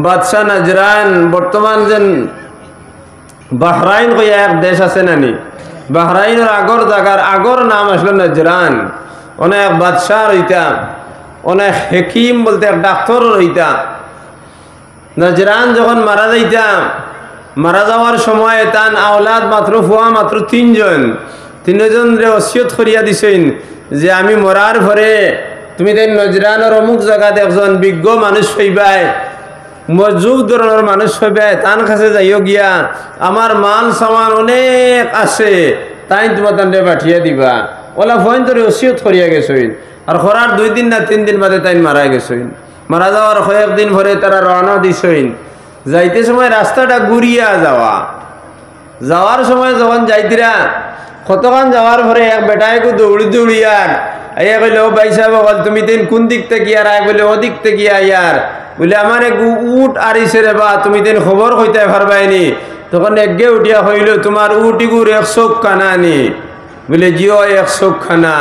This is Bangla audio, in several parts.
বাদশাহ নাজরান বর্তমান যেন বাহরাইন কইয়া এক দেশ আছে নানি, বাহরাইনের আগর জায়গার আগর নাম আসলো নাজরান। অনেক বাদশাহ রইতা, অনেক হেকিম বলতে এক ডাক্তার রইতা। নাজরান যখন মারা যাইতা, মারা যাওয়ার সময় তান আওলাদ মাত্র ফুয়া মাত্র তিনজন রে ওসিয়ত করিয়া দিছেন যে আমি মরার পরে তুমি তাই নজরানের অমুক জায়গাতে একজন বিজ্ঞ মানুষ হইবাই, মজুব ধরনের মানুষ হইবাই, তার কাছে যাইও গিয়া আমার মাল সামান অনেক আছে, তাই তোমার তান্ডে পাঠিয়ে দিবা। ওলা ফোন ধরে ওসিয়ত করিয়া গেছইন। আর খরার 2 দিন না 3 দিন বাদে তাই মারা গেছইন। মারা যাওয়ার কয়েকদিন পরে তারা রওনা দিছইন। যাইতে সময় রাস্তাটা ঘুরিয়া যাওয়ার সময় যখন যাইতিরা কতক্ষণ যাওয়ার পরে এক বেটাইকে দৌড়িয়ার আইয়া বলে, ও ভাই সাহেব বল তুমি দিন কোন দিক থেকে আর আয় বলে ও দিক থেকে আইয়ার বলে আমার এক উট আরিছে রে বা তুমি দিন খবর কইতে পারবাইনি। তখন একগে উঠিয়া হইল তোমার উটিগুর 100 খানা নি বলে জিও 100 খানা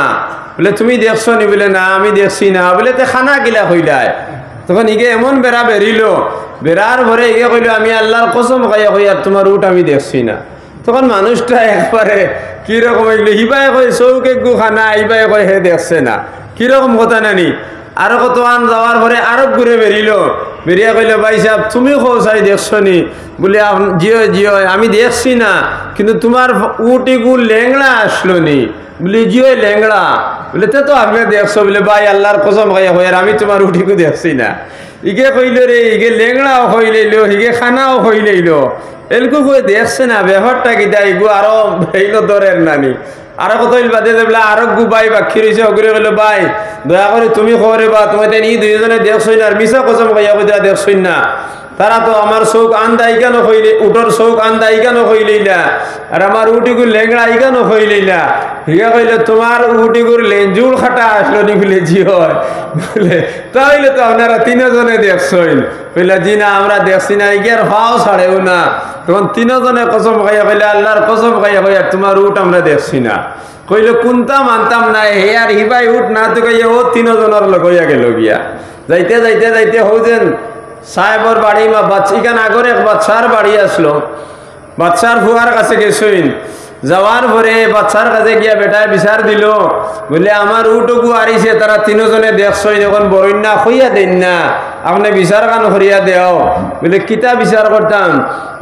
বলে তুমি দেখছো নি বলে না আমি দেখছি না বলে তে খানা গিলা হইলায়। তখন ইগে এমন বেড়া বেরিল, বেড়ার ভরে ইগে কইল আমি আল্লাহর কসম খাইয়া কই আর তোমার উট আমি দেখছি না। তখন মানুষটা একবারে কিরকম এগুলো, হিবাই কয় চৌকে গু খানা, ইবাই কয় হে দেখছে না, কিরকম কথা নানি। আরো কত আন যাওয়ার পরে আরো ঘুরে বেরিল, বেরিয়া কইল ভাই সাহেব তুমি চাই দেখছো নি বলে জিও জিও আমি দেখছি না, কিন্তু তোমার উটিগু লেংড়া আসলো নি বলে জিও লেংড়া বলে তে তো আপনি দেখছো বলে ভাই আল্লাহর কসম খাইয়া কই আর আমি তোমার উটিগু দেখছি না। ইগে কইল রে ইগে লেংড়াও হইলেইল হিগে খানাও হইলেইল এলকু কই দেখছে না ব্যাপারটা কি দেয় গু আরো হইল দরের নানি। আরো কত বাদে বলে আরো গু ভাই বাকি রয়েছে অগ্রে কইল ভাই দয়া করে তুমি খবরে বা তুমি তাই ই 2 জনে দেখছই না আর মিশা কসম খাইয়া কই দেখছই না। তারা তো আমার চৌক আন্দা ইকান হইলে উটর চৌক আন্দা ইকান হইলেইলা আর আমার উটিগুর লেংড়া ইকান হইলেইলা। হিগা কইলে তোমার উটিগুর লেঞ্জুল খাটা আসলো নি বলে জি হয় বলে তাইলে তো আপনারা 3 জনে দেখছই বলে জি না আমরা দেখছি না ইগার ভাও ছাড়েও না। তখন 3 জনে কসম খাইয়া কইলে আল্লাহর কসম খাইয়া কইয়া তোমার উট আমরা দেখছি না। কইল কোনটা মানতাম না হে আর হিবাই উঠ না তো কইয়া ও 3 জনের লোক হইয়া গেল গিয়া। যাইতে যাইতে যাইতে হৌছেন সাহেবর বাড়ি বা বাচ্চা ইখান আগরে এক বাচ্চার বাড়ি আসলো, বাচ্চার ফুয়ার কাছে গেছইন। যাওয়ার পরে বাচ্চার কাছে গিয়া বেটায় বিচার দিল বলে আমার উটুকু আরিছে তারা 3 জনে দেখছইন এখন বরণ্যা হইয়া দেন না আপনি বিচার কান করিয়া দেও বলে কিতা বিচার করতাম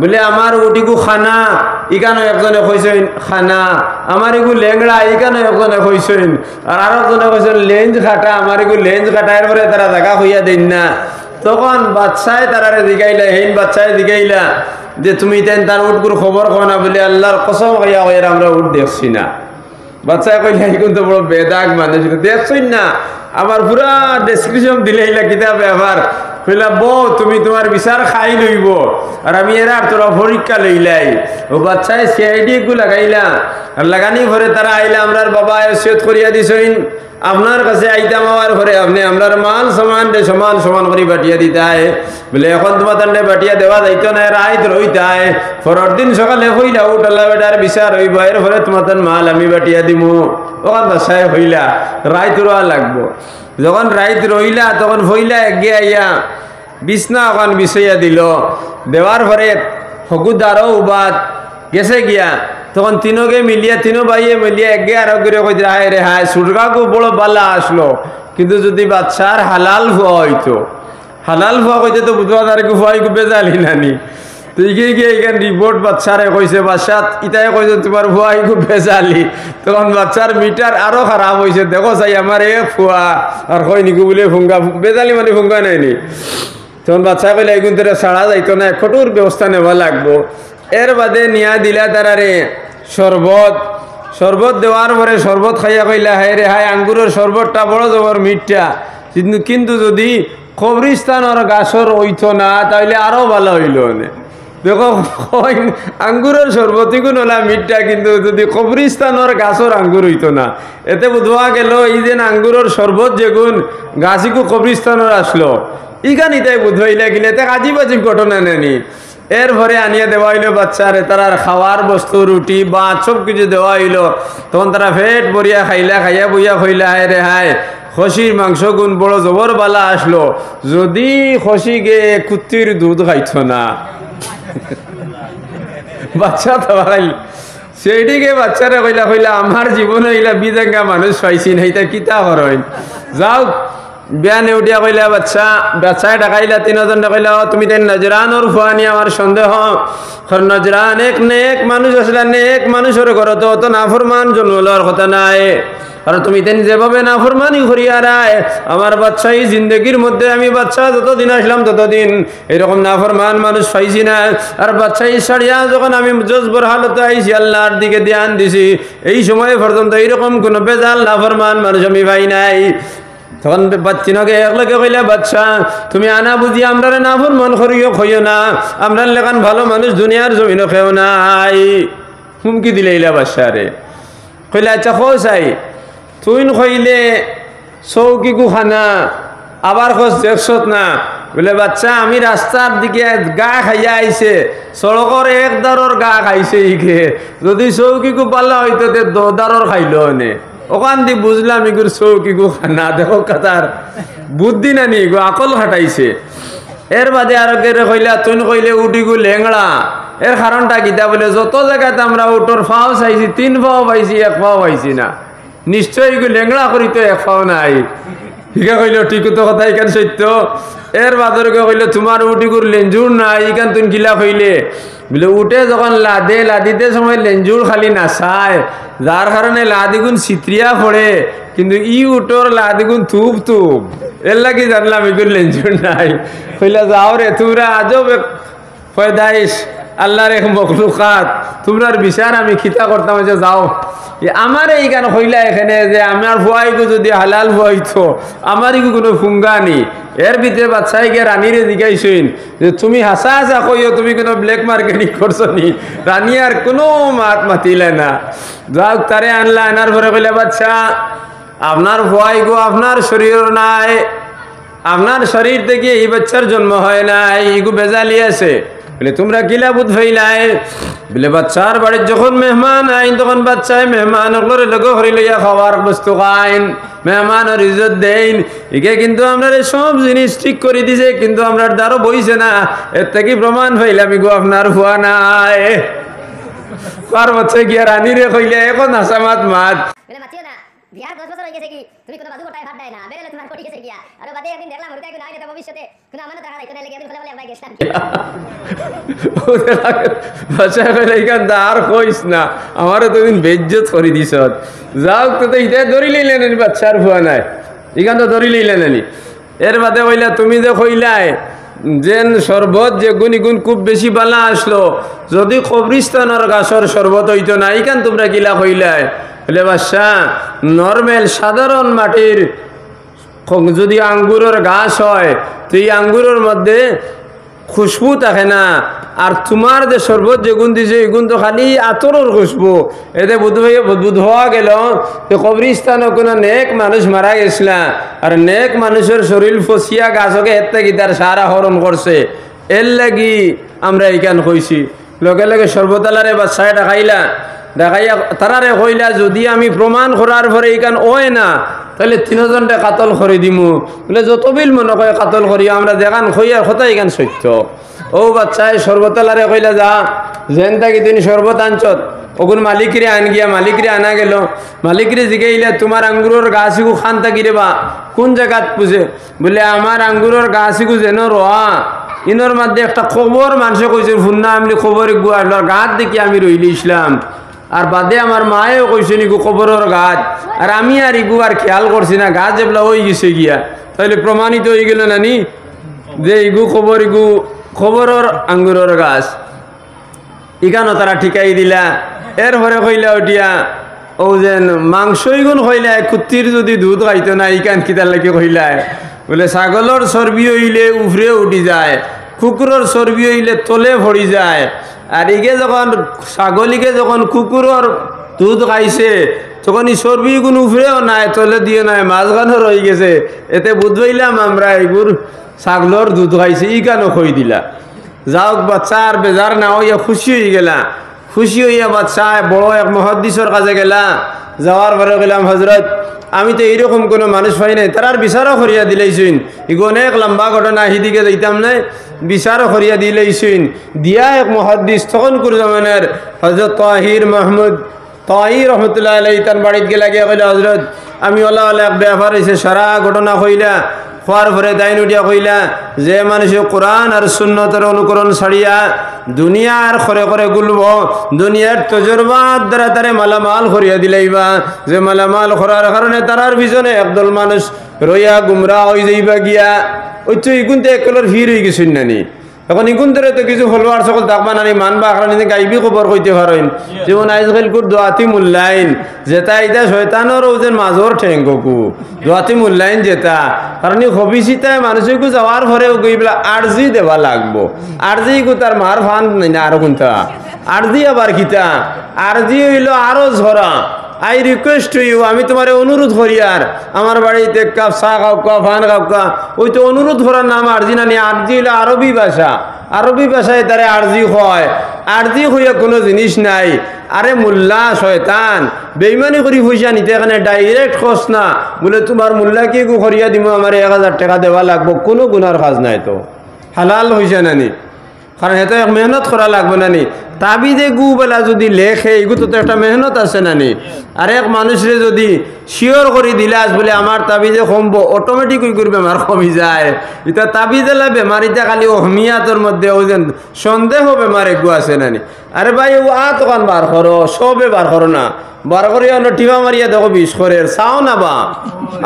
বলে আমার উটিকু খানা ইকানো একজনে কইছেন খানা, আমার এগু লেংড়া ইকানো একজনে কইছেন আর আরেকজনে কইছেন লেঞ্জ খাটা, আমার এগু লেঞ্জ খাটা এর পরে তারা জায়গা হইয়া দেন না। তখন বাদশায় তারারে জিগাইলা হেন বাদশায় জিগাইলা যে তুমি তেন তার উটগুর খবর কো না বলে আল্লাহর কসম খাইয়া কইরা আমরা উট দেখছি না। বাদশায় কইলা এখন তো বড় বেদাগ মানুষ দেখছই না, আমার পুরা ডেসক্রিপশন দিলেইলা কিতাবে আবার কইলা বউ তুমি তোমার বিচার খাই লইব আর আমি এরা তোরা পরীক্ষা লইলাই। ও বাদশায় সিআইডি গু লাগাইলা আর লাগানি ভরে তারা আইলা আমরার বাবা ওসিয়ত করিয়া দিছইন আপনার কাছে আইতাম আমার ঘরে আপনি আপনার মাল সমান সমান সমান করে বাটিয়া দিতে হয় বলে এখন তোমার তান্ডে বাটিয়া দেওয়া যাইতো না রাইত রইতে হয় পরের দিন সকালে হইলা উঠাল্লা বেটার বিচার হইব এর ফলে তোমার তার মাল আমি বাটিয়া দিমু। ওখান বাসায় হইলা রাইত রোয়া লাগবো। যখন রাইত রইলা তখন হইলা এগিয়ে আইয়া বিছনা ওখান বিছাইয়া দিল, দেওয়ার পরে হকুদারও উবাদ গেছে গিয়া তখন 3কে মিলিয়া 3 ভাইয়ে মিলিয়া এগে আরো করে কই হায় রে হায় সুরগাকু বড় বালা আসলো, কিন্তু যদি বাচ্চার হালাল ফুয়া হইতো হালাল ফুয়া কইতে তো বুধবার ফুয়াইকু বেজালি নানি। তো গিয়ে গিয়ে এখান রিপোর্ট বাচ্চারে কইছে বাচ্চা ইটাই কইছে তোমার ফুয়াইকু বেজালি। তখন বাচ্চার মিটার আরো খারাপ হয়েছে, দেখো চাই আমার এ ফুয়া আর কই নিকু বলে ফুঙ্গা বেজালি মানে ফুঙ্গা নাইনি। তখন বাচ্চা কইলে এগুন তোরা ছাড়া যাইতো না, কঠোর ব্যবস্থা নেওয়া লাগবো। এর বাদে নিয়া দিলা তারারে শরবত দেওয়ার পরে শরবত খাইয়া কইলা হায় রে হায় আঙ্গুরের শরবতটা বড় জবর মিঠা, কিন্তু যদি কবরিস্তানের গাছর হইতো না তাহলে আরো ভালো হইল। দেখো আঙ্গুরের শরবতিগুণ হলা মিঠা, কিন্তু যদি কবরিস্তানের গাছর আঙ্গুর হইতো না। এতে বুধবা গেল এই যে আঙ্গুরের শরবত যেগুন গাছিকু কবরিস্তানের আসলো ইখান ইতাই বুধ হইলা গেলে এতে আজিব আজিব ঘটনা নেনি। এর ভরে আনিয়ে দেওয়া হইলো বাচ্চারে তারার খাওয়ার বস্তু রুটি ভাত সব কিছু দেওয়া হইলো। তখন তারা ফেট ভরিয়া খাইলা, খাইয়া বইয়া হইলা হায় রে হায় খসির মাংস গুণ বড় জবর বালা আসলো, যদি খসি গে কুত্তির দুধ খাইত না বাচ্চা তো সেইদিকে বাচ্চারা কইলা আমার জীবনে ইলা বিদেঙ্গা মানুষ পাইছি না, এটা কিতা করেন। যাও বিয়া নেউটিয়া কইলা বাচ্চায় ডাকাইলা 3জন ডাকাইলা, তুমি তাই নজরানোর ফুয়ানি আমার সন্দেহ। নজরান এক নেক মানুষ আসলে নেক মানুষের ঘর তো অত নাফরমান জন্মলার কথা নাই। আর তুমি তেন যেভাবে নাফরমানি করিয়া রায় আমার বাচ্চা এই জিন্দগির মধ্যে আমি বাচ্চা যতদিন আসলাম ততদিন এরকম নাফরমান মানুষ পাইছি না। আর বাচ্চা এই সারিয়া যখন আমি জজবর হালতে আইছি আল্লাহর দিকে ধ্যান দিছি, এই সময় পর্যন্ত এইরকম কোনো বেজাল নাফরমান মানুষ আমি পাই নাই। তখন বাচ্চিনকে একলগে কইলে, বাচ্চা তুমি আনা বুঝি আমরা নাফরমান করিও খইও না, আমরা লেখান ভালো মানুষ দুনিয়ার জমিনও খেও নাই। হুমকি দিলে ইলা বাচ্চারে কইলে, আচ্ছা খো চাই তুই কইলে চৌকি খানা আবার খোঁজ দেখছত না। বলে বাচ্চা আমি রাস্তার দিকে গা খাইয়া আইছে, সড়কর এক দারর গা খাইছে ইকে, যদি চৌকিকু পাল্লা হইতো তে 2 দারর খাইলো নে। ওখান দিয়ে বুঝলাম ইগুর চৌকিকু খানা দেখো কাতার বুদ্ধি না নি গো, আকল খাটাইছে। এর বাদে আর কইলা তুই কইলে উঠিগু লেংড়া, এর কারণটা কিতা বলে যত জায়গাতে আমরা উটোর ফাও চাইছি 3 পাও পাইছি, 1 পাও পাইছি না, নিশ্চয়ই লেংড়া করি তো 1 পাও নাই। ঠিকা কইল ঠিক তো কথা এখান সত্য। এর বাদরকে কইল তোমার উটিগুর লেঞ্জুর নাই, ইখান তুই গিলা কইলে বলে উঠে যখন লাদিতে সময় লেঞ্জুর খালি নাচায়, যার কারণে লাদিগুন চিত্রিয়া পড়ে, কিন্তু ই উটোর লাদিগুন থুপ এর লাগি জানলাম এগুলো লেঞ্জুর নাই। কইলা যাও রে তোমরা আজব পয়দাইশ আল্লাহর এক মখলুকাত, তোমরার বিচার আমি খিতা করতাম যে যাও। আমার এই গান হইলা এখানে যে আমার ভুয়াইগু যদি হালাল ভুয়াইতো আমার ইগু কোনো ফুঙ্গা নি। এর ভিতরে বাচ্চাইকে রানীরে জিজ্ঞাইছেন যে তুমি হাসা হাসা কইও তুমি কোনো ব্ল্যাক মার্কেটিং করছো নি? রানী আর কোনো মাত মাতিলে না। যাও তারে আনলা, আনার পরে কইলে বাচ্চা আপনার ভুয়াইগু আপনার শরীর নাই, আপনার শরীর থেকে এই বাচ্চার জন্ম হয় নাই, ইগু বেজালি আছে। বলে তোমরা কিলা বুধ হইলাই? বলে বাচ্চার বাড়ির যখন মেহমান আইন তখন বাচ্চায় মেহমান লগে হরি লইয়া খাওয়ার বস্তু খাইন, মেহমানের ইজ্জত দেন। একে কিন্তু আমরা সব জিনিস ঠিক করে দিছে, কিন্তু আমরা দ্বারও বইছে না। এর থেকে প্রমাণ পাইলাম গো আপনার হুয়া নাই। কার বাচ্চা গিয়া রানীরে কইলে এখন আসামাত মাত বিয়ার 10 বছর হয়ে গেছে কি তুমি কোনো বাজু কোটায় ভাত দেয় না, বেরেলে তোমার কোটি গেছে গিয়া। আর বাদে একদিন দেখলাম হইতা কোনো আইনে ভবিষ্যতে কোনো আমানত টাকা রাখতে লাগে, একদিন বলে আমরা গেছতাম বাচ্চা কইলে ইখান আর কইস না, আমারে তো দিন বেইজ্জত করে দিছ। যাও তো ইটা ধরি লইলেন বাচ্চার ভুয়া নাই, ইখান তো ধরি লইলেন। এর বাদে কইলা তুমি যে কইলাই যেন শরবত যে গুণ খুব বেশি বালা আসলো, যদি কবরিস্তানের গাছর শরবত হইতো না, ইখান তোমরা কিলা কইলাই? বলে বাচ্চা নর্মেল সাধারণ মাটির যদি আঙ্গুরের গাছ হয় তো এই আঙ্গুরের মধ্যে খুশবু থাকে না, আর তোমার যে শরবত যে গুণ দিছে এই গুণ তো খালি আতরের খুশবু। এতে বুধ হওয়া গেল যে কবরিস্তানে কোনো নেক মানুষ মারা গেছিলা, আর নেক মানুষের শরীর ফসিয়া গাছকে এর থেকে তার সারা হরণ করছে। এর লাগি আমরা এইখান কইছি। লগে লগে সর্বতালারে বাচ্চায় ডাকাইলা, দেখাইয়া তারারে কইলা যদি আমি প্রমাণ করার পরে এইখান ওয় না তাহলে 3জনটা কাতল করে দিমু। বলে যত বিল মনে কয় কাতল করি, আমরা দেখান খইয়ার কথা এখান সত্য। ও বাচ্চায় সর্বতালারে কইলা যা যেন থাকি তিনি শরবত আনছত, ওগুন মালিকরে আন গিয়া মালিকরে আনা গেল। মালিকরে জিগাইলা তোমার আঙ্গুরের গাছিগু খান থাকি রে বা কোন জায়গাত পুষে? বলে আমার আঙ্গুরের গাছিগু যেন রোয়া ইনোর মধ্যে একটা খবর মানুষে কইছে ফুন্না আমি খবর গুয়ার গাছ দেখি আমি রইলি ইসলাম। আর বাদে আমার মায়েও কইছে নিগু খবরের গাছ, আর আমি আর ইগু আর খেয়াল করছি না, গাছ যেগুলা হয়ে গেছে গিয়া। তাহলে প্রমাণিত হয়ে গেল না নি যে ইগু খবরের আঙ্গুরের গাছ। ইখানো তারা ঠিকাই দিলা। এরপরে কইলা ওটিয়া ও যেন মাংস ইগুন কইলা কুত্তির যদি দুধ খাইতো না, ইকান কিতার লাগে কইলা? বলে ছাগলের চর্বি হইলে উফরে উঠি যায়, কুকুরের চর্বি হইলে তলে ভরি যায়। আর ইগে যখন ছাগলিকে যখন কুকুরের দুধ খাইছে তখন এই চর্বি কোনো উফরেও নাই, তলে দিয়ে নাই, মাঝখানে রয়ে গেছে। এতে বুঝবাইলাম আমরা এগুর ছাগলের দুধ খাইছে, ই কেন খই দিলা। যাও বাচ্চা আর বেজার না হইয়া খুশি হয়ে গেলা। খুশি হইয়া বাচ্চা বড় এক মহাদ্দিসের কাছে গেলা। যাওয়ার পরে গেলাম হজরত আমি তো এইরকম কোনো মানুষ পাই নাই, তারার বিচারও করিয়া দিলেইছুন। এগো অনেক লম্বা ঘটনা, সেদিকে যাইতাম নাই, বিচারও করিয়া দিলেইছুন। দিয়া এক মুহাদ্দিস তখন কুরজামানের হযরত তাহির মাহমুদ তাহির রহমতুল্লাহ আলাইহি তার বাড়িতে গেলা গিয়া কইলা, হযরত আমি ওলা ওলা এক ব্যাপার হয়েছে, সারা ঘটনা কইলা। খোয়ার পরে দাইন উঠিয়া কইলা যে মানুষে কোরআন আর সুন্নতের অনুকরণ ছাড়িয়া দুনিয়ার খরে করে গুলব, দুনিয়ার তজরবার দ্বারা তারে মালামাল করিয়া দিলাইবা, যে মালামাল করার কারণে তারার পিছনে একদল মানুষ রইয়া গুমরা হয়ে যাইবা গিয়া। ওই তো ইগুন তো একলর ভিড় হয়ে গেছেন নানি। এখন ইগুন ধরে তো কিছু ফলোয়ার সকল থাকবা নানি, মানবা আখড়া নিজে গাইবি খবর কইতে পারেন। যেমন আজকাল কুর দোয়াতি মূল্যায়ন যেটা এটা শয়তানোর ওজন মাজর ঠেঙ্গকু দোয়াতি মূল্যায়ন যেটা, কারণ এই হবিসিতায় মানুষকে যাওয়ার পরেও গইবলা আর্জি দেওয়া লাগবো। আর্জি গু তার মার ফান নাই না আরো কোনটা আর্জি, আবার কিতা আর্জি হইল আরো ঝরা। আই রিকোয়েস্ট টু ইউ, আমি তোমার অনুরোধ করি, আর আমার বাড়িতে এক কাপ চা খাওকা, ফান খাওকা, ওই তো অনুরোধ করার নাম আর্জি না নি। আর্জি হইলো আরবি ভাষা, আরবি ভাষায় তারে আর্জি হয়। আর্জি হইয়া কোনো জিনিস নাই। আরে মোল্লা শয়তান বেইমানি করি পয়সা নিতে, এখানে ডাইরেক্ট খোঁজ না বলে তোমার মোল্লা কি গু করিয়া দিব, আমার 1000 টাকা দেওয়া লাগবো, কোনো গুনার কাজ নাই তো, হালাল হয়েছে নানি। কারণ এত মেহনত করা লাগবে নানি। তাবিদে গু বেলা যদি লেখে এগু তো একটা মেহনত আছে নানি। আর এক মানুষরে যদি শিওর করে দিলাস বলে আমার তাবিদে কমবো, অটোমেটিক ওই করবে আমার কমি যায়। এটা তাবিদে লা বেমারিটা খালি অহমিয়াতর মধ্যে ওই যেন সন্দেহ বেমার এগু আছে নানি। আরে ভাই ও তখন বার করো, সবে বার করো না, বার করিয়া টিপা মারিয়া দেখো 20 করের চাও না বা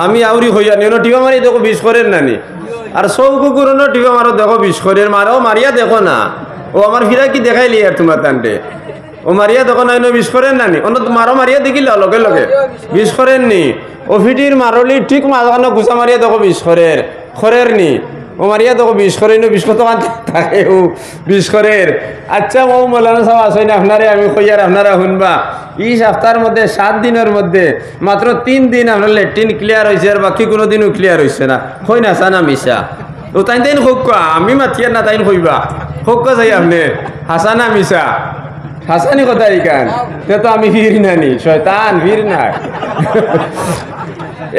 আমি আউরি হইয়া নি টিপা মারিয়া দেখো 20 করের নানি। আর সৌ কুকুরনো টিপা মারো দেখো 20 করের, মারো মারিয়া দেখো না। ও আমার ফিরা কি দেখাইলি আর তোমার টানটে, ও মারিয়া দেখো না 20 করেন নানি, অন্য মারো মারিয়া দেখিল লগে লগে 20 করেন নি। ও ফিটির মারলি ঠিক মাঝখানে গুছা মারিয়া দেখো 20 করের খরের নি। ও মারিয়া দেখো 20 করে 20 কত থাকে ও 20 করের। আচ্ছা ও মৌলানা সাহেব আসেন আপনারে আমি কইয়ার আপনারা শুনবা, এই সপ্তাহের মধ্যে 7 দিনের মধ্যে মাত্র 3 দিন আপনার লেট্রিন ক্লিয়ার হয়েছে, আর বাকি কোনো দিনও ক্লিয়ার হয়েছে না। কই না সানা মিশা ও তাই তাইন হোকা, আমি মাতিয়ার না তাইন কইবা হোকা যাই আপনি হাসানা মিশা হাসানি কথা এইখান তো আমি ভিড় নানি, শয়তান ভিড় না।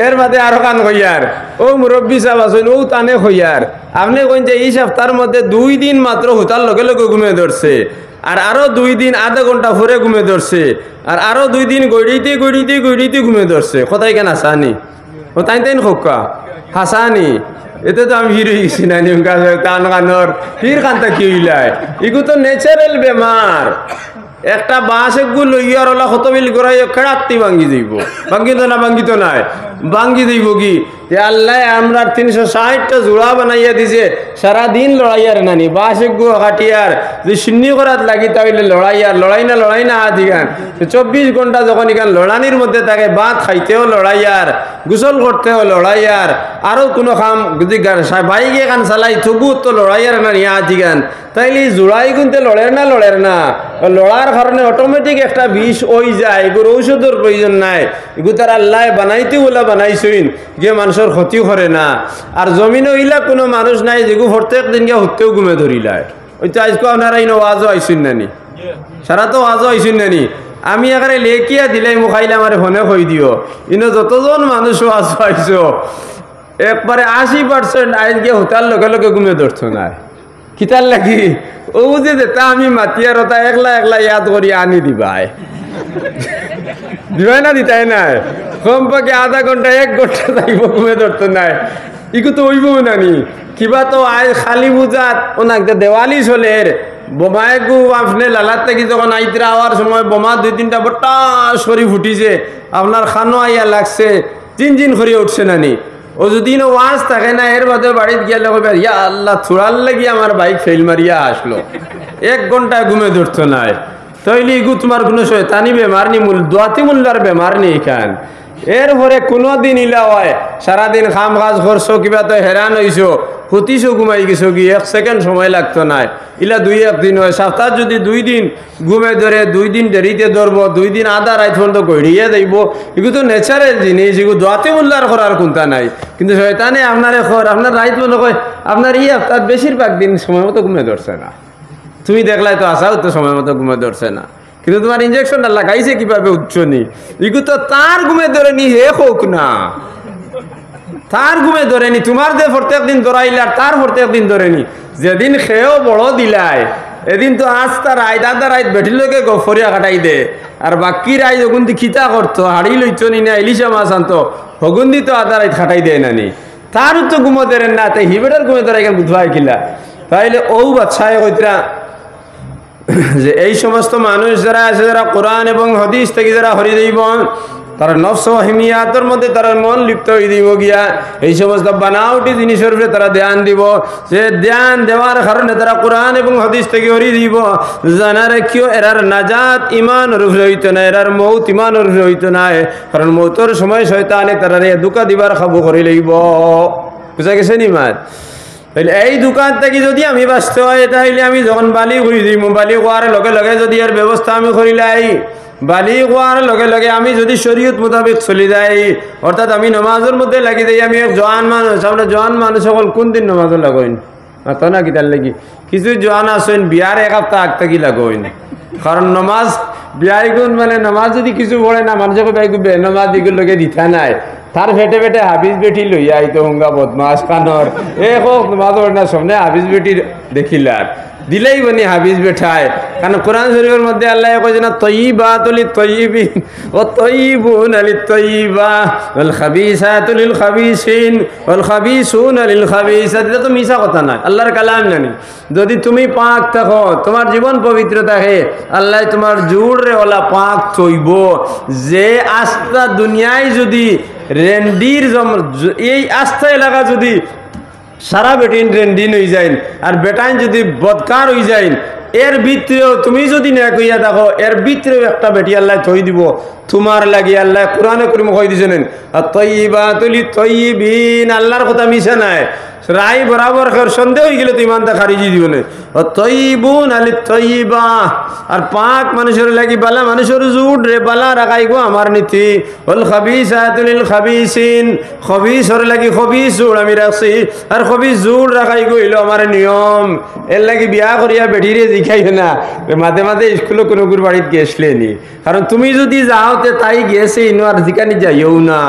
এর মাঝে আরো কান কইয়ার ও মুরব্বী সাহেব আছেন, ও তানে কইয়ার আপনি কইন যে এই সপ্তাহের মধ্যে 2 দিন মাত্র হুতার লগে লগে ঘুমে ধরছে, আর আরো 2 দিন আধা ঘন্টা পরে ঘুমে ধরছে, আর আরো 2 দিন গড়িতে গড়িতে গড়িতে ঘুমে ধরছে। কোথায় কেন হাসানি ও তাই তাইন খোকা হাসানি। এতে তো আমি ভিড় হয়ে গেছি না টান কানোর ভিড় কানটা কি হইলাই, এগু তো ন্যাচারাল বেমার। একটা বাঁশ একগুলো লইয়ার ওলা কত বিল করাই খেড়াত্তি ভাঙ্গি যাইব, ভাঙ্গি তো না ভাঙ্গি তো নাই ভাঙ্গি যাইব কি আল্লাহ আমরা 360টা জোড়া বানাইয়া দিছে, সারাদিন লড়াইয়ার নানি বাঁশ একগু কাটিয়ার যে শূন্য করাত লাগি তাহলে লড়াই না আদি গান 24 ঘন্টা যখন এখান লড়ানির মধ্যে থাকে, ভাত খাইতেও লড়াইয়ার, গোসল করতেও লড়াইয়ার, আরও কোনো কাম যদি বাইক এখান চালাই তবু তো লড়াইয়ার নানি আদি গান। তাইলে জোড়াই কিন্তু লড়ের না লড়ার কারণে অটোমেটিক একটা বিষ ওই যায়, এগুলো ঔষধের প্রয়োজন নাই। এগুলো তার আল্লাহ বানাইতে বলে বানাইছইন যে মানুষের ক্ষতি করে না। আর জমিনে হইলা কোনো মানুষ নাই যেগুলো প্রত্যেক দিনকে হতেও ঘুমে ধরিলায়। ওই তো আজকে আপনারা ইনো ওয়াজও আইসুন নানি, সারা তো ওয়াজও আইসুন নানি। আমি এখানে লেখিয়া দিলাই মুখাইলে আমার ফোনে কই দিও, ইনো যতজন মানুষ ওয়াজ আইসো একবারে 80% আজকে হতার লগে লগে ঘুমে ধরছো না। কিতার লাগি ও যে যেটা আমি মাতিয়ার ওটা একলা ইয়াদ করি আনি দিবাই দিবাই না দিতাই নাই, কমপক্ষে আধা ঘন্টা 1 ঘন্টা যাইব ঘুমে ধরতো নাই। ইকু তো ওইব নানি কিবা তো আজ খালি বুঝাত ওনাক দেওয়ালি চলের বোমায় গু আপনি লালার থেকে যখন আইতরা হওয়ার সময় বোমা 2-3টা বটা সরি ফুটিছে, আপনার খানো আইয়া লাগছে, জিন করিয়া উঠছে নানি। ও যদি ওয়াজ থাকে না এর বাদে বাড়িতে গেলে কইবে ইয়া আল্লাহ থোড়ার লাগি আমার বাইক ফেল মারিয়া আসলো, 1 ঘন্টা ঘুমে ধরতো নাই। তাইলে ইগু তোমার কোনো শয়তানি বেমার নি, দোয়াতি মূল্যার বেমার নি এখান। এরপরে কোনো দিন ইলা হয় সারাদিন খাম কাজ করছো, কিবা তো হেরান হইছো, হতিছো ঘুমাই গেছো কি 1 সেকেন্ড সময় লাগতো নাই। ইলা 2-1 দিন হয়, সপ্তাহ যদি 2 দিন ঘুমে ধরে 2 দিন দেরিতে ধরবো, 2 দিন আধা রাত পর্যন্ত গড়িয়ে দেব, এগুলো তো ন্যাচারাল জিনিস, এগুলো দোয়াতে মূল্যার করার কোনটা নাই। কিন্তু শয়তানে আপনারে আপনার রাত মনে কয় আপনার সপ্তাহ বেশিরভাগ দিন সময় মতো ঘুমে ধরছে না। তুমি দেখলাই তো আসাও তো সময় মতো ঘুমে ধরছে না। কিন্তু তোমার ইঞ্জেকশনটা লাগাইছে কিভাবে উচ্চনি ইগু তো তার ঘুমে ধরে নি হে হোক না তার ঘুমে ধরে নি তোমার যে প্রত্যেক দিন ধরাইলে আর তার প্রত্যেক দিন ধরে নি যেদিন খেয়েও বড় দিলাই এদিন তো আস্তা রাইত আধা রাইত বেঠিলকে গফরিয়া কাটাই দে আর বাকি রাইত হগুন্দি খিতা করতো হাড়ি লইতো নি না ইলিশা মাছ আনতো হগুন্দি তো আধা রাইত খাটাই দেয় নানি তার তো ঘুমো ধরেন না তাই হিবেটার ঘুমে ধরে এখানে বুধবাই কিলা তাইলে ও বাচ্চায় কইতরা যে এই সমস্ত মানুষ যারা আছে যারা কোরআন এবং হাদিস থেকে যারা হরি দিব তারা নফস হিমিয়াতের মধ্যে তারা মন লিপ্ত হয়ে দিব গিয়া এই সমস্ত বানাওটি জিনিসের উপরে তারা ধ্যান দিব সে ধ্যান দেওয়ার কারণে তারা কোরআন এবং হাদিস থেকে হরি দিব জানারে কিও এরার নাজাত ইমান রূপে হইতো না এরার মৌত ইমান রূপে হইতো না কারণ মৌতর সময় শয়তানে তারা দুকা দিবার খাবো করে লইব বুঝা গেছে নি মাত তাইলে এই দোকান থেকে যদি আমি বাঁচতে হয় তাহলে আমি যখন বালি ঘুরি দিব বালি কোয়ার লগে লগে যদি এর ব্যবস্থা আমি করিলাই বালি কোয়ার লগে লগে আমি যদি শরীয়ত মোতাবেক চলি যাই অর্থাৎ আমি নমাজের মধ্যে লাগি যাই আমি এক জওয়ান মানুষ আমরা জওয়ান মানুষ সকল কোন দিন নমাজও লাগইন তো না কিতার লাগি কিছু জওয়ান আসেন বিয়ার এক সপ্তাহ আগ থাকি লাগইন কারণ নমাজ বিয়াই গুণ মানে নমাজ যদি কিছু পড়ে না মানুষকে বাইকু বে নমাজ দিগুলো লগে দিতা নাই তার ফেটে ফেটে হাফিজ বেটি লইয়া আইতো হুঙ্গা বদমাস কানর এ হোক নমাজ পড়ে না সামনে হাফিজ বেটির দেখিলার দিলেই বনি হাফিজ বেঠায় কারণ কোরআন শরীফের মধ্যে আল্লাহ কইছে না তয়্যিবাতু লিত-তয়্যিবিন ওয়া তয়্যিবুনা লিত-তয়্যিবা ওয়াল খাবিসাতু লিল-খাবিসিন ওয়াল খাবিসুনা লিল-খাবিসাত এটা তো মিছা কথা না আল্লাহর কালাম জানি যদি তুমি পাক থাকো তোমার জীবন পবিত্র থাকে আল্লাহ তোমার জুড়রে ওলা পাক থইব যে আস্থা দুনিয়ায় যদি রেন্ডির এই আস্থা এলাকা যদি সারা বেটিন রেন্ডিন হয়ে যায় আর বেটাইন যদি বদকার হয়ে যায় এর ভিতরেও তুমি যদি না কইয়া দেখো এর ভিতরেও একটা বেটি আল্লাহ থই দিব তোমার লাগি আল্লাহ কোরআনে করিম কই দিছেন তয়্যিবাতু লিত-তয়্যিবিন আল্লাহর কথা মিছা নাই রাই বরাবর সন্দেহ হয়ে গেলে তো ইমানটা খারিজি দিব না তয়্যিবুনা লিত-তয়্যিবা আর পাক মানুষের লাগি বালা মানুষের জুট রে বালা রাখাই গো আমার নীতি ওয়াল খাবিসাতু লিল-খাবিসিন খবিসর লাগি খবিস জুট আমি রাখছি আর খবিস জুট রাখাই গো হইলো আমার নিয়ম এর লাগি বিয়া করিয়া বেটিরে জিখাই না মাঝে মাঝে স্কুলে কোনো গুর বাড়িতে গেছলে নি কারণ তুমি যদি যাও তে তাই গেছে ইনো আর জিকানি যাইও না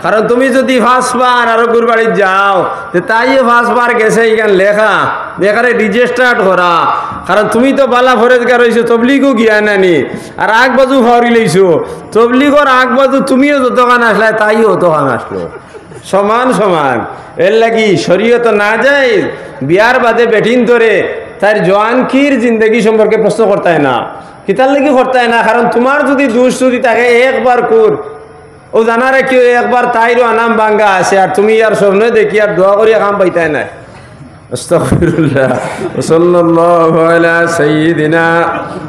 কারণ তুমি যদি ফার্স্টবার আর গুর বাড়িতে যাও তে তাই ফার্স্টবার গেছে এখান লেখা লেখারে রেজিস্টার্ড করা কারণ তুমি তো বালা ফরেজগার হইছো তবলিগও গিয়া নানি আর আগ বাজু হরি লইছো তবলিগর আগ বাজু তুমিও যতখান আসলে তাইও ততখান আসলো সমান সমান এর লাগি শরীয়ত না যায় বিয়ার বাদে বেঠিন ধরে তার জওয়ানকির জিন্দগি সম্পর্কে প্রশ্ন করতে না কিতার লাগি করতে না কারণ তোমার যদি দোষ যদি থাকে একবার কুর ও জানারে কি একবার তাইরও আনাম বাঙ্গা আছে আর তুমি আর স্বপ্নে দেখি আর দোয়া করিয়া কাম পাইতাই না আস্তাগফিরুল্লাহ সাল্লাল্লাহু আলা সাইয়্যিদিনা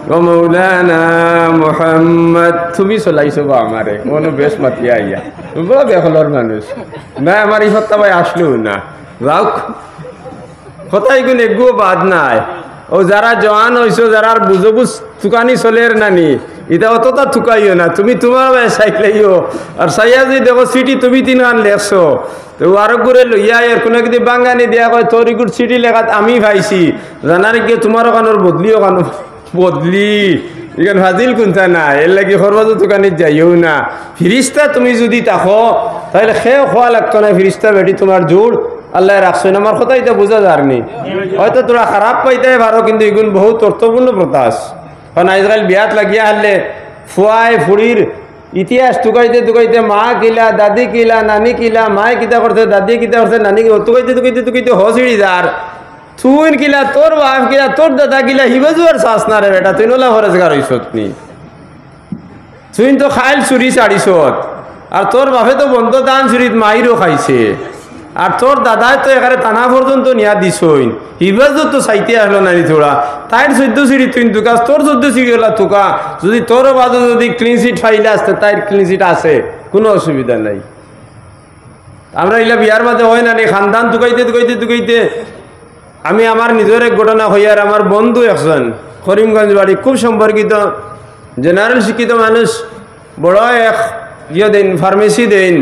ওয়া মাওলানা মুহাম্মদ তুমি চলাইছো বা আমারে কোন বেশ মাতিয়া আইয়া বড় বেখলর মানুষ না আমার এই সত্তা ভাই আসলো না রাখ কথাই কোন এগো বাদ নাই ও যারা জওয়ান হইছো যারা বুঝবুজ তুকানি চলের নানি এটা অতটা থুকাইও না তুমি তোমার সাইকেলাইও আর সাইয়া যদি দেখো সিটি তুমি তিনখান লেখছো তো আরো করে লইয়া এর কোনো যদি বাঙ্গানি দিয়া কয় তোর ইগুর সিটি লেখাত আমি পাইছি জানার গিয়ে তোমার ওখানোর বদলিও ওখানো বদলি এখানে ফাজিল কোনটা না এর লাগি সর্বাজ দোকানিত যাইও না ফিরিস্তা তুমি যদি থাকো তাহলে খেয়ে খোয়া লাগতো না ফিরিস্তা বেটি তোমার জোর আল্লাহ রাখছো না আমার কথা এটা বোঝা যায়নি হয়তো তোরা খারাপ পাইতে পারো কিন্তু এগুলো বহুত অর্থপূর্ণ প্রতাস কারণ আজকাল বিয়াত লাগিয়া হারলে ফুয়ায় ফুড়ির ইতিহাস টুকাইতে টুকাইতে মা কিলা দাদি কিলা নানি কিলা মায় কিতা করছে দাদি কিতা করছে নানি টুকাইতে টুকাইতে টুকাইতে হসিড়ি যার তুই কিলা তোর বাপ কিলা তোর দাদা কিলা হিবাজু আর চাষ না রে বেটা তুই নোলা ফরেজগার হইছত নি তুই তো খাইল চুরি চাড়িছত আর তোর বাপে তো বন্ধ দান চুরিত মাইরও খাইছে আর তোর দাদাই তো এখানে টানা পর্যন্ত নিয়া দিছই হিবাজ তো চাইতে আসলো নানি থোড়া তাইর 14 সিঁড়ি তুই তুকাস তোর 14 সিঁড়ি হলা তুকা যদি তোর বাদে যদি ক্লিন সিট ফাইলে আসতে তাইর ক্লিন সিট আছে কোনো অসুবিধা নাই আমরা ইলা বিয়ার মাঝে হয় না রে খানদান তুকাইতে তুকাইতে তুকাইতে আমি আমার নিজের এক ঘটনা হইয়ার আমার বন্ধু একজন করিমগঞ্জ বাড়ি খুব সম্পর্কিত জেনারেল শিক্ষিত মানুষ বড় এক ইয়ে দেন ফার্মেসি দেন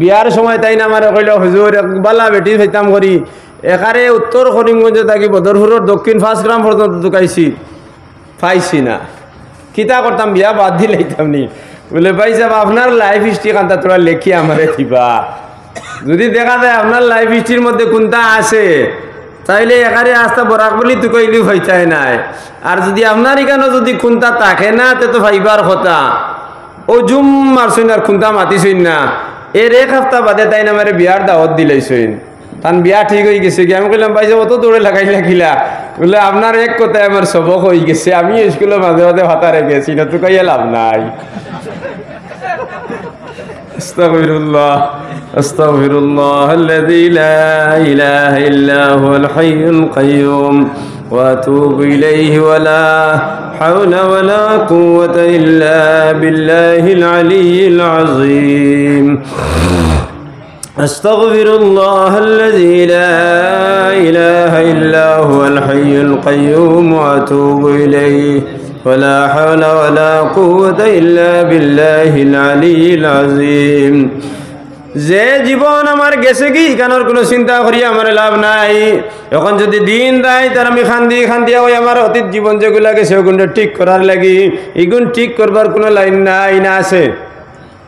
বিয়ার সময় তাই না আমার কইল হুজুর বালা বেটি হইতাম করি একারে উত্তর করিমগঞ্জে থাকি বদরপুরের দক্ষিণ 5 গ্রাম পর্যন্ত ঢুকাইছি পাইছি না কিতা করতাম বিয়া বাদ দিলাইতাম নি বলে ভাই সাহেব আপনার লাইফ হিস্ট্রি কান্তা তোরা লেখি আমারে দিবা যদি দেখা যায় আপনার লাইফ হিস্ট্রির মধ্যে কোনটা আছে তাইলে একারে আস্তা বরাক বলি তো কইলি ভাইতাই নাই আর যদি আপনার এখানে যদি কোনটা থাকে না তে তো ভাইবার কথা ও জুম মারছইন আর কোনটা মাতিছইন না এর এক সপ্তাহ বাদে তাই না আমার বিয়ার দাওয়াত দিলাইছইন তান বিয়া ঠিক হয়ে গেছে কি আমি কইলাম ভাই সাহেব অত দৌড়ে লাগাইলা খিলা বলে আপনার এক কথায় আমার সবক হয়ে গেছে আমি স্কুলে মাঝে মাঝে ভাতারে গেছি না তো কইয়া লাভ নাই আস্তাগফিরুল্লাহ আস্তাগফিরুল্লাহ আল্লাযী লা ইলাহা ইল্লা হুয়াল হাইয়ুল কাইয়্যুম ওয়া আতুবু ইলাইহি ওয়া লা হাওলা ওয়া লা কুওয়াতা ইল্লা বিল্লাহিল আলিয়্যিল আযীম أستغفر الله الذي لا إله إلا هو الحي القيوم وأتوب إليه ولا حول ولا قوة إلا بالله العلي العظيم যে জীবন আমার গেছে কি কেনর কোনো চিন্তা করি আমার লাভ নাই এখন যদি দিন দেয় তার আমি খান্দি খান্দিয়া ওই আমার অতীত জীবন যেগুলো গেছে ওগুলো ঠিক করার লাগি এগুন ঠিক করবার কোনো লাইন নাই না আছে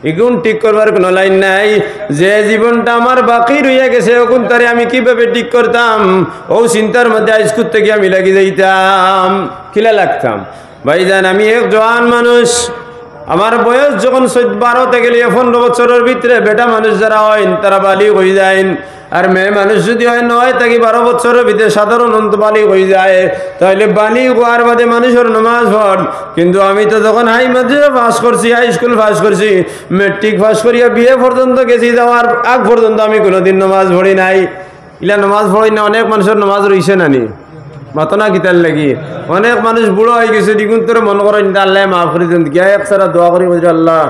এগুন ঠিক করবার কোনো লাইন নাই যে জীবনটা আমার বাকি রইয়া গেছে ওগুন তারে আমি কিভাবে ঠিক করতাম ও চিন্তার মধ্যে আইস্কুল থেকে আমি লাগি যাইতাম কিলা লাগতাম ভাইজান আমি এক জওয়ান মানুষ আমার বয়স যখন 12 থেকে 15 বছরের ভিতরে বেটা মানুষ যারা হয় তারা বালিগ হয়ে যায় আর মেয়ে মানুষ যদি হয় 9 থেকে 12 বছরের ভিতরে সাধারণত বালিগ হয়ে যায় তাহলে বালিগ হওয়ার বাদে মানুষের নামাজ পড় কিন্তু আমি তো যখন হাই মাদ্রাসা পাস করছি হাই স্কুল পাস করছি মেট্রিক পাস করিয়া বিয়ে পর্যন্ত গেছি যাওয়ার আগ পর্যন্ত আমি কোনোদিন নামাজ পড়ি নাই ইলা নামাজ পড়ি না অনেক মানুষের নামাজ রইছে নানি মাতনা গীতার লাগি অনেক মানুষ বুড়ো হয়ে গেছে দ্বিগুণ তোর মনে করেন আল্লাহ মাফ করে দেন গিয়া এক সারা দোয়া করি বলছি আল্লাহ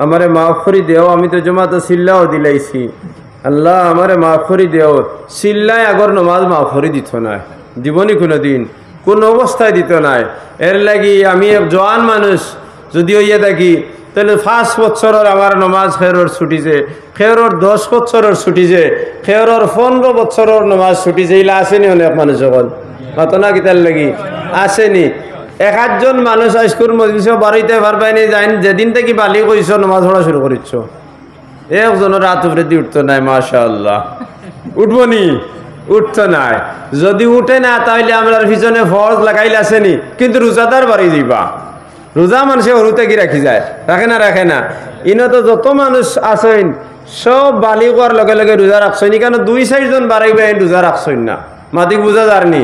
আমারে মাফ করে দেও আমি তো জমাতে সিল্লাও দিলাইছি আল্লাহ আমারে মাফ করে দেও সিল্লায় আগর নমাজ মাফ করে দিত না জীবনই কোনো দিন কোন অবস্থায় দিত নাই এর লাগি আমি এক জওয়ান মানুষ যদি হইয়া থাকি তাহলে 5 বছরের আমার নমাজ খেরর ছুটিছে খেরর 10 বছরের ছুটিছে খেরর 15 বছরের নমাজ ছুটিছে ইলা আসেনি অনেক মানুষ যখন ঘটনা কিতার লাগি আসেনি এক আধজন মানুষ আইস্কুল মজলিসে বাড়িতে পারবাইনি যাইন যেদিন থেকে বালি কইছ নামাজ পড়া শুরু করিচ্ছ একজনের রাত উপরে দিয়ে উঠতো নাই মাশাআল্লাহ উঠবো নি উঠতো নাই যদি উঠে না তাহলে আমরা পিছনে ফরজ লাগাইলে আসেনি কিন্তু রোজাদার বাড়ি যাইবা রোজা মানুষে হরুতে কি রাখি যায় রাখে না ইনো তো যত মানুষ আসেন সব বালি করার লগে লগে রোজা রাখছেন কেন 2-4 জন বাড়াইবে রোজা রাখছেন না মাদিক বুঝা যারনি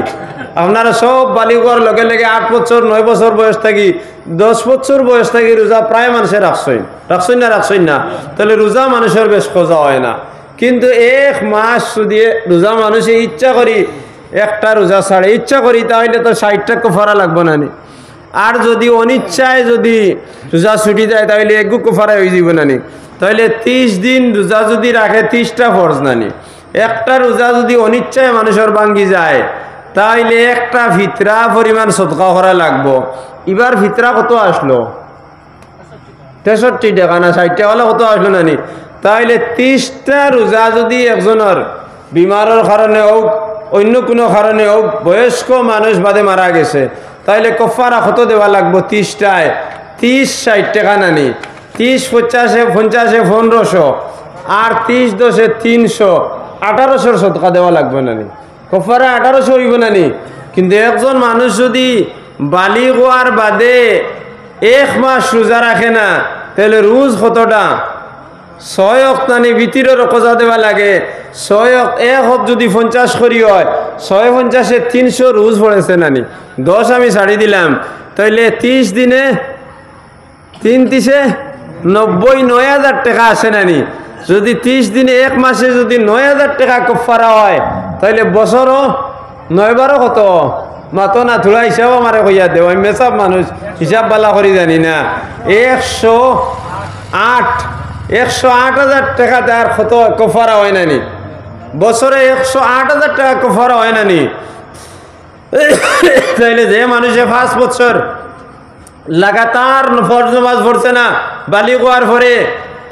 আপনারা সব বালি করার লগে লগে 8 বছর 9 বছর বয়স থাকি 10 বছর বয়স থাকি রোজা প্রায় মানুষের রাখছেন না তাহলে রোজা মানুষের বেশ খোঁজা হয় না কিন্তু এক মাস যদি রোজা মানুষে ইচ্ছা করি একটা রোজা ছাড়ে ইচ্ছা করি তাহলে তো 60টা কুফারা লাগবে না নি আর যদি অনিচ্ছায় যদি রোজা ছুটি যায় তাহলে একগু কুফারা হয়ে যাবে না নি তাহলে 30 দিন রোজা যদি রাখে 30টা ফরজ না নি একটা রোজা যদি অনিচ্ছায় মানুষের ভাঙ্গি যায় তাইলে একটা ফিতরা পরিমাণ সদকা করা লাগবো এবার ফিতরা কত আসলো 63 টাকা না 60 টাকা কত আসলো নানি তাইলে 30টা রোজা যদি একজনের বিমারের কারণে হোক অন্য কোনো কারণে হোক বয়স্ক মানুষ বাদে মারা গেছে তাইলে কফারা কত দেওয়া লাগবো 30টায় 30-60 টাকা নানি 30-50 1500 আর 30-10 300 1800 সদকা দেওয়া লাগবে নানি কফারা 1800 হইব নানি কিন্তু একজন মানুষ যদি বালি হওয়ার বাদে 1 মাস রোজা রাখে না তাহলে রোজ কতটা 6 অক্টানি ভিতরের রোজা দেওয়া লাগে 1 যদি 50 করি হয় 6-50 300 রোজ পড়েছে নানি 10 আমি ছাড়ি দিলাম তাহলে 30 দিনে 3-90-9,000 টাকা আসে নানি যদি 30 দিনে 1 মাসে যদি 9,000 টাকা কফারা হয় তাহলে বছরও 9-12 কত মাতো না থোড়া হিসাব আমারে কইয়া দেও আমি মেসাব মানুষ হিসাব বালা করি জানি না 108,000 টাকা তার কত কফারা হয় নানি বছরে 108,000 টাকা কফারা হয় নানি তাইলে যে মানুষে 5 বছর লাগাতার ফরজ নামাজ পড়ছে না বালিগ হওয়ার পরে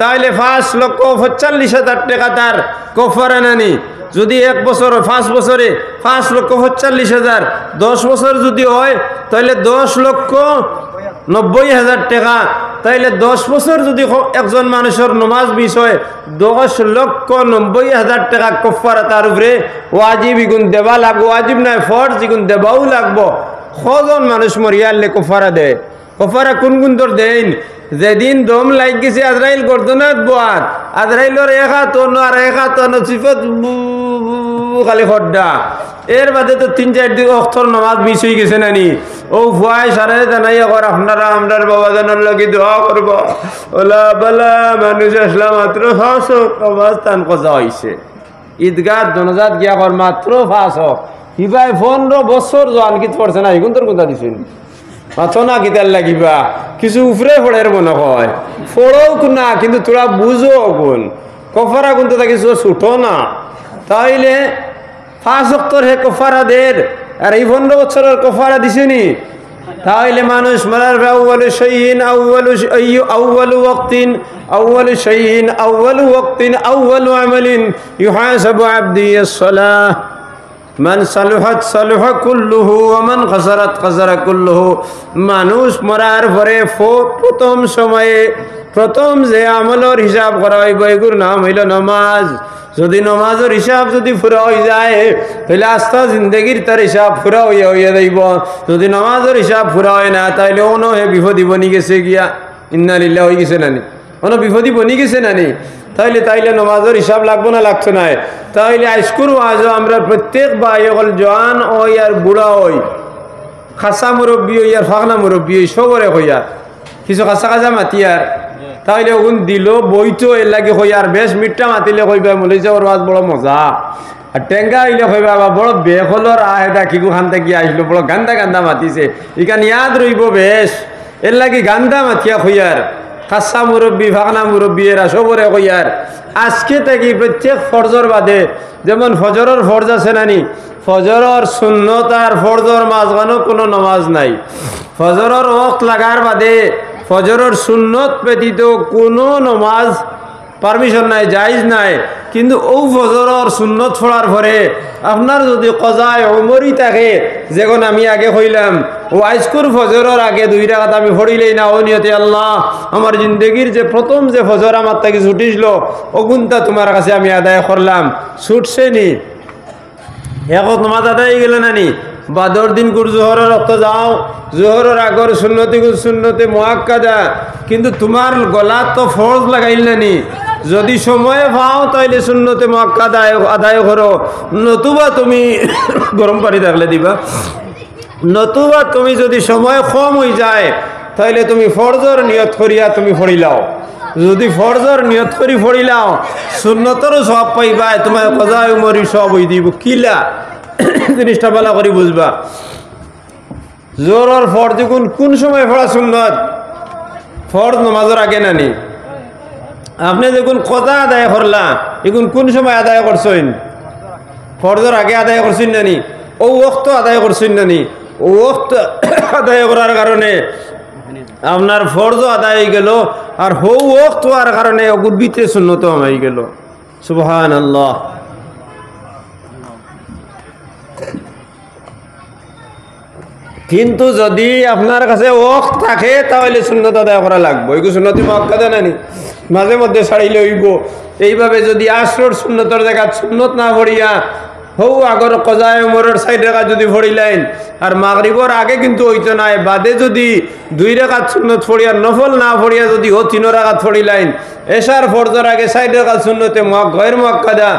তাহলে 5,45,000 টাকা তার কফারা নানি যদি 1 বছর 5 বছরে 5,45,000 10 বছর যদি হয় তাহলে 10,45,000 90,000 টাকা, তাইলে 10 বছর যদি একজন মানুষের নমাজ মিস হয় 10,90,000 টাকা কফারা তার উপরে ওয়াজিব ইগুন দেবা লাগবো, ওয়াজিব নাই ফরজ ইগুন দেবাও লাগবো। কজন মানুষ মরিয়ালে কফারা দেয়? কফারা কোন কোন তোর দেন? যেদিন দম লাগ গেছে আজরাইল গর্দনাত বোয়াত, আজরাইলর এক হাত অন্য আর এক হাত অন্য সিফত খালি খড্ডা, এর বাদে তো 3-4 দিন অক্ষর নামাজ মিস হয়ে গেছে নানি। ও ভুয়াই সারে জানাই এখন আপনারা আমরার বাবা জানার লাগি দোয়া করব, ওলা বালা মানুষ আসলা মাত্র 5 নামাজ তান কজা হয়েছে। ঈদগাহ জনজাত গিয়া কর মাত্র 5 কিবাই 15 বছর জোয়ান কিত পড়ছে না এখন তোর কোনটা দিছেন মাথো না কিতার লাগিবা কিছু উপরে ফোড়ের মনে হয় ফোড়ও না, কিন্তু তোরা বুঝো কোন কফারা কিন্তু তা কিছু ছুটো না। তাইলে 5 ওয়াক্তর হে কফারা দের, আর এই 15 বছরের কফারা দিছেনি। তাইলে মানুষ মারার আউয়ালু শাইইন আউয়ালু ওয়াক্তিন আউয়ালু শাইইন আউয়ালু ওয়াক্তিন আউয়ালু আমালিন ইউহাসাবু আবদি as-সালাহ মান সালুহাত সালুহা কুল্লুহু ওয়া মান খাসারাত খাসারা কুল্লুহু। মানুষ মরার পরে প্রথম সময়ে প্রথম যে আমলের হিসাব করা হইব এগুলোর নাম হইল নমাজ। যদি নমাজের হিসাব যদি পুরা হয়ে যায় তাহলে আস্থা জিন্দগির তার হিসাব পুরা হইয়া যাইব। যদি নমাজের হিসাব পুরা হয় না তাইলে অন হে বিপদী বনি গেছে গিয়া, ইন্না লিল্লাহ হয়ে গেছে নানি, অন বিপদী বনি গেছে নানি। তাইলে নমাজের হিসাব লাগবো না লাগতো না। তাইলে আজকুর আজও আমরা প্রত্যেক ভাই হল জওয়ান ওই আর বুড়া ওই খাসা মুরব্বী ওই আর ফাঁকনা মুরব্বী ওই সবরে হইয়া কিছু খাসা খাসা মাতিয়ার তাইলে ওগুন দিল বইতো এর লাগে হইয়ার বেশ মিঠা মাতিলে কইবা মনে ওর আজ বড় মজা, আর টেঙ্গা হইলে কইবা বা বড় বেহলর আহেদা কিগু খান থেকে আসলো বড় গান্দা গান্দা মাতিছে ইকান ইয়াদ রইব বেশ এর লাগে গান্দা মাতিয়া হইয়ার খাসা মুরব্বী ফাঁকনা মুরব্বী এরা সবরে কইয়ার। আজকে থেকে প্রত্যেক ফরজর বাদে যেমন ফজরের ফরজ আছে নানি, ফজরের সুন্নত আর ফরজর মাঝখানেও কোনো নমাজ নাই। ফজরের ওয়াক্ত লাগার বাদে ফজরের সুন্নত ব্যতীত কোনো নমাজ পারমিশন নাই, জায়েজ নাই। কিন্তু ও ফজরের সুন্নত পড়ার পরে আপনার যদি কজায় ওমরি থাকে, যেমন আমি আগে কইলাম ও আজকুর ফজরের আগে 2 রাকাত আমি পড়িলেই না ও নিয়তে আল্লাহ আমার জিন্দগির যে প্রথম যে ফজর আমার তাকে ছুটিছিল ওগুনটা তোমার কাছে আমি আদায় করলাম, ছুটছে নি এখন নমাজ আদায় গেল নানি। বাদর দিন গুর জোহরের রক্ত যাও, জোহরের আগর সুন্নতে মুআক্কাদা, কিন্তু তোমার গলা তো ফরজ লাগাইল নানি। যদি সময়ে পাও তাইলে সুন্নতে মুআক্কাদা আদায় করো, নতুবা তুমি গরম পানি থাকলে দিবা, নতুবা তুমি যদি সময় কম হয়ে যায় তাইলে তুমি ফরজর নিয়ত করিয়া তুমি পড়িলাও। যদি ফরজর নিয়ত করি পড়িলাও সুন্নতরও সব পাইবা, তোমার কজায় উমরি সব হয়ে দিব। কিলা জিনিসটা ভালো করে বুঝবা, জোহরের ফরজ কোন সময় পড়া সুন্নত? ফরজ নামাজের আগে নানি। আপনি যখন কজা আদায় করলা এখন কোন সময় আদায় করছেন? ফরজের আগে আদায় করছেন নানি, ও ওয়াক্ত আদায় করছেন নানি। ও ওয়াক্ত আদায় করার কারণে আপনার ফরজও আদায় হয়ে গেল, আর হৌ ওয়াক্ত হওয়ার কারণে ওগুর ভিতরে সুন্নত হয়ে গেল। সুবহানাল্লাহ। কিন্তু যদি আপনার কাছে ওয়াক্ত থাকে তাহলে সুন্নত আদায় করা লাগবে, এগুলো সুন্নতি মুআক্কাদা নানি, মাঝে মধ্যে ছাড়িলে হইব। এইভাবে যদি আসরের সুন্নতর জায়গা সুন্নত না পড়িয়া হৌ আগর কজায় উমরের 4 রাকাত যদি পড়িলেন, আর মাগরিবর আগে কিন্তু হইতো নাই, বাদে যদি 2 রাকাত সুন্নত পড়িয়া নফল না পড়িয়া যদি 3 রাকাত পড়িলেন, এশার ফরজের আগে 4 রাকাত সুন্নতে গয়র মুআক্কাদা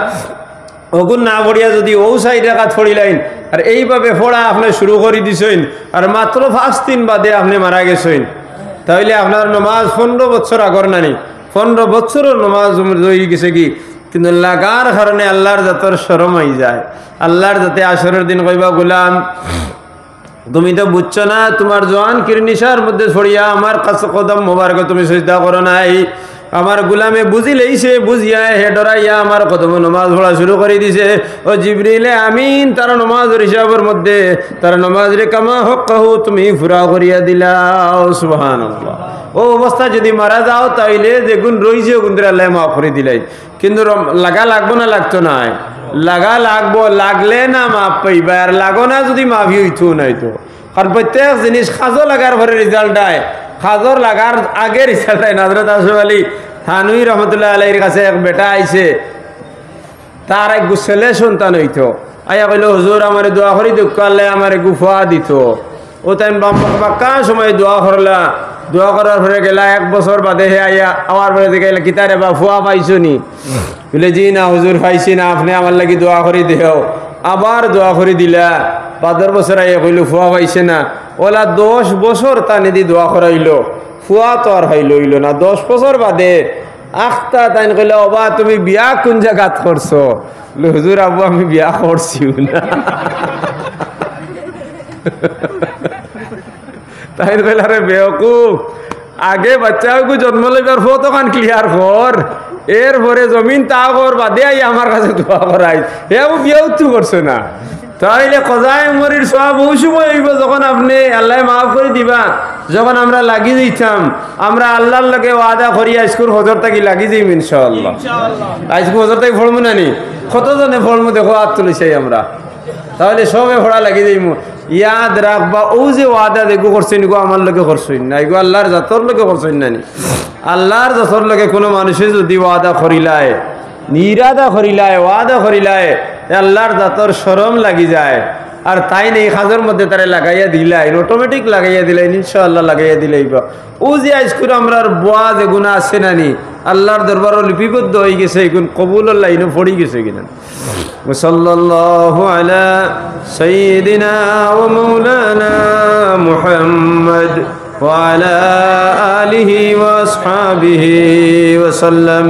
ওগুন না পড়িয়া যদি ও 4 রাকাত পড়িলেন, আর এইভাবে পড়া আপনি শুরু করে দিছেন, আর মাত্র 5 দিন বাদে আপনি মারা গেছেন, তাহলে আপনার নমাজ 15 বছর আগর নানি, 15 বছরের নমাজ হয়ে গেছে কি। কিন্তু লাগার কারণে আল্লাহর জাতর শরম হয়ে যায়। আল্লাহর যাতে আসরের দিন কইবা গোলাম তুমি তো বুঝছো না, তোমার জওয়ান কিরনিশার মধ্যে ছড়িয়া আমার কাছে কদম মোবারক তুমি সিজদা করো নাই। আমার গুলামে বুঝিলেইছে, বুঝিয়া হে ডরাইয়া আমার কদম নমাজ পড়া শুরু করে দিছে। ও জিবরিলে আমিন তার নমাজের হিসাবের মধ্যে তার নমাজ রে কামা হক্কাহু তুমি ফুরা করিয়া দিলাও। সুবহানাল্লাহ। ও অবস্থা যদি মারা যাও তাইলে যে গুণ রইছে গুণ আল্লাহ মাফ করে দিলাই। কিন্তু লাগা লাগবো না লাগতো না? লাগা লাগবো, লাগলে না মাফ পাইবা, আর লাগো না যদি মাফি হইতো নাই তো কারণ প্রত্যেক জিনিস খাজো লাগার পরে রেজাল্ট দেয়, খাজর লাগার আগে রেজাল্ট দেয়। হযরত আশরাফ আলী থানভী রহমতুল্লাহ আলাইহির কাছে এক বেটা আইছে, তার এক ছেলে সন্তান হইতো। আয়া কইল, হুজুর আমার দোয়া করি, দুঃখ আল্লাহ আমার গুফা দিত। ও তাই বাক্কা সময় দোয়া করলা, দোয়া করার পরে গেলা 1 বছর বাদে হে আইয়া আমার পরে দেখে কিতারে বা ফুয়া পাইছো নি? বলে জি না হুজুর পাইছি না, আপনি আমার লাগি দোয়া করি দেও। আবার দোয়া করে দিলা, 5 বছর আইয়া কইল ফুয়া পাইছে না। ওলা 10 বছর টানি দি দোয়া করাইল, ফুয়া তো আর হইল না। 10 বছর বাদে আখতা তাই কইলে, অবা তুমি বিয়া কোন জায়গাত করছো? হুজুর আব্বু আমি বিয়া করছিও না। তাই কইল, আরে বেওকুফ, আগে বাচ্চাকে জন্ম লইবার ফটো কান ক্লিয়ার কর, এরপরে জমিন তা কর বাদে আই আমার কাছে দোয়া করাই। হেও বিয়াও তো করছে না। তাইলে কজায় উমরির সব বহু সময় হইব যখন আপনি আল্লাহ মাফ করে দিবা, যখন আমরা লাগি দিতাম, আমরা আল্লাহর লগে ওয়াদা করি আজকুর হজর থাকি লাগি যাইম ইনশাআল্লাহ। আজকুর হজর থাকি ফলমু না নি? কতজনে ফলমু দেখো হাত তুলিছাই আমরা, তাহলে সবে ফোড়া লাগি যাইমু। ইয়াদ রাখবা, ও যে ওয়াদা দেখো করছেন গো আমার লগে করছেন না, এগো আল্লাহর জাতর লগে করছেন না নি? আল্লাহর জাতর লগে কোনো মানুষে যদি ওয়াদা করিলায়, নিরাদা করিলায়, ওয়াদা করিলায়, আল্লাহর জাতর শরম লাগি যায়। আর তাই নেই খাজের মধ্যে তারা লাগাইয়া দিলাই, অটোমেটিক লাগাইয়া দিলাই, ইনশাআল্লাহ লাগাইয়া দিলাইবা। ও যে আজকুর আমরা বোয়া যে গুণা আছে না নি, আল্লাহর দরবারও লিপিবদ্ধ হয়ে গেছে, এগুন কবুলের লাইনে পড়ে গেছে কিনা। সাল্লাল্লাহু আলা সাইয়্যিদিনা ওয়া মাওলানা মুহাম্মদ ওয়া আলা আলিহি ওয়া আসহাবিহি ওয়া সাল্লাম।